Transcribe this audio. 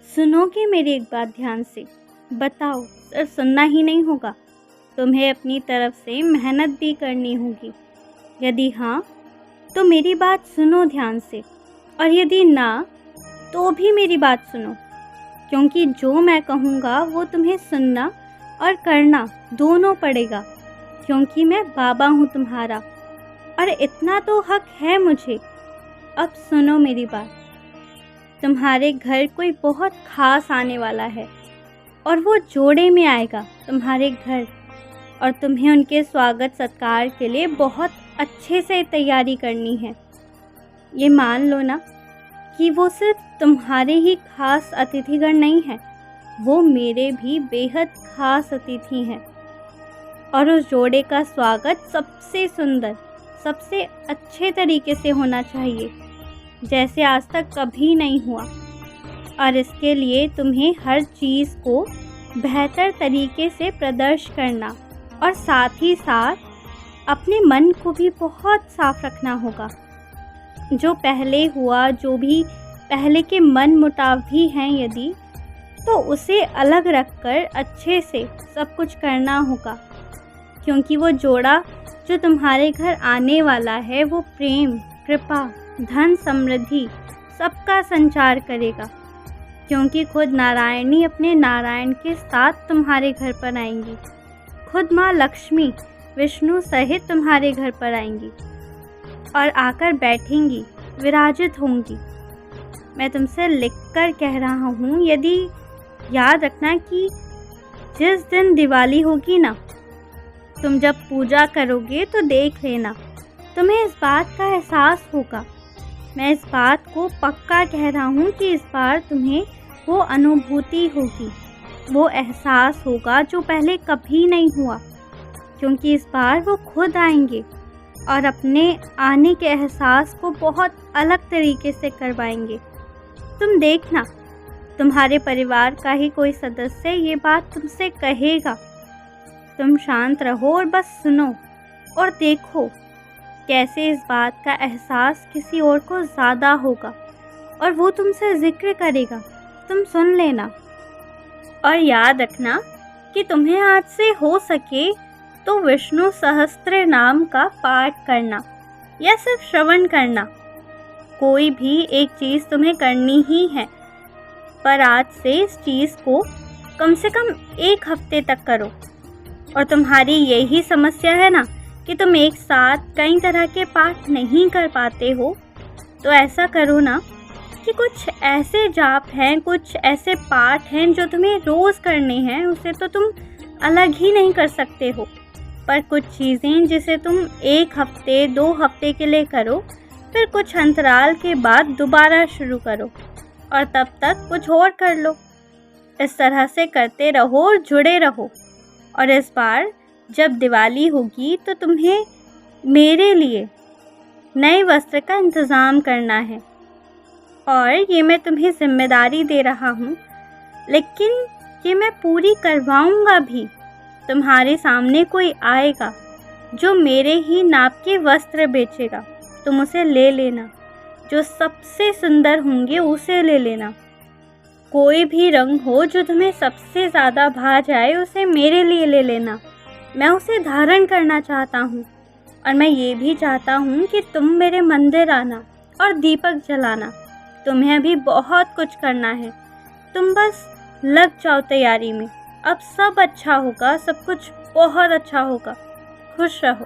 सुनोगे मेरी एक बात ध्यान से? बताओ, सिर्फ सुनना ही नहीं होगा, तुम्हें अपनी तरफ से मेहनत भी करनी होगी। यदि हाँ, तो मेरी बात सुनो ध्यान से, और यदि ना, तो भी मेरी बात सुनो, क्योंकि जो मैं कहूँगा वो तुम्हें सुनना और करना दोनों पड़ेगा, क्योंकि मैं बाबा हूँ तुम्हारा, और इतना तो हक है मुझे। अब सुनो मेरी बात। तुम्हारे घर कोई बहुत खास आने वाला है, और वो जोड़े में आएगा तुम्हारे घर, और तुम्हें उनके स्वागत सत्कार के लिए बहुत अच्छे से तैयारी करनी है। ये मान लो ना कि वो सिर्फ तुम्हारे ही खास अतिथिगण नहीं हैं, वो मेरे भी बेहद खास अतिथि हैं। और उस जोड़े का स्वागत सबसे सुंदर, सबसे अच्छे तरीके से होना चाहिए, जैसे आज तक कभी नहीं हुआ। और इसके लिए तुम्हें हर चीज़ को बेहतर तरीके से प्रदर्शन करना, और साथ ही साथ अपने मन को भी बहुत साफ रखना होगा। जो पहले हुआ, जो भी पहले के मन मुटाव भी हैं यदि, तो उसे अलग रखकर अच्छे से सब कुछ करना होगा, क्योंकि वो जोड़ा जो तुम्हारे घर आने वाला है वो प्रेम, कृपा, धन, समृद्धि सबका संचार करेगा, क्योंकि खुद नारायणी अपने नारायण के साथ तुम्हारे घर पर आएंगी। खुद माँ लक्ष्मी विष्णु सहित तुम्हारे घर पर आएंगी और आकर बैठेंगी, विराजित होंगी। मैं तुमसे लिखकर कह रहा हूँ, यदि याद रखना कि जिस दिन दिवाली होगी ना, तुम जब पूजा करोगे तो देख लेना, तुम्हें इस बात का एहसास होगा। मैं इस बात को पक्का कह रहा हूँ कि इस बार तुम्हें वो अनुभूति होगी, वो एहसास होगा जो पहले कभी नहीं हुआ, क्योंकि इस बार वो खुद आएंगे और अपने आने के एहसास को बहुत अलग तरीके से करवाएंगे। तुम देखना, तुम्हारे परिवार का ही कोई सदस्य ये बात तुमसे कहेगा। तुम शांत रहो और बस सुनो और देखो कैसे इस बात का एहसास किसी और को ज़्यादा होगा, और वो तुमसे जिक्र करेगा, तुम सुन लेना। और याद रखना कि तुम्हें आज से हो सके तो विष्णु सहस्त्र नाम का पाठ करना या सिर्फ श्रवण करना, कोई भी एक चीज़ तुम्हें करनी ही है। पर आज से इस चीज़ को कम से कम 1 हफ्ते तक करो। और तुम्हारी यही समस्या है ना कि तुम एक साथ कई तरह के पाठ नहीं कर पाते हो, तो ऐसा करो ना कि कुछ ऐसे जाप हैं, कुछ ऐसे पाठ हैं जो तुम्हें रोज़ करने हैं, उसे तो तुम अलग ही नहीं कर सकते हो, पर कुछ चीज़ें जिसे तुम 1 हफ्ते 2 हफ्ते के लिए करो, फिर कुछ अंतराल के बाद दोबारा शुरू करो, और तब तक कुछ और कर लो। इस तरह से करते रहो और जुड़े रहो। और इस बार जब दिवाली होगी तो तुम्हें मेरे लिए नए वस्त्र का इंतज़ाम करना है, और ये मैं तुम्हें जिम्मेदारी दे रहा हूँ, लेकिन ये मैं पूरी करवाऊँगा भी। तुम्हारे सामने कोई आएगा जो मेरे ही नाप के वस्त्र बेचेगा, तुम उसे ले लेना। जो सबसे सुंदर होंगे उसे ले लेना। कोई भी रंग हो जो तुम्हें सबसे ज़्यादा भा जाए, उसे मेरे लिए ले लेना। मैं उसे धारण करना चाहता हूँ, और मैं ये भी चाहता हूँ कि तुम मेरे मंदिर आना और दीपक जलाना। तुम्हें अभी बहुत कुछ करना है, तुम बस लग जाओ तैयारी में। अब सब अच्छा होगा, सब कुछ बहुत अच्छा होगा। खुश रहो।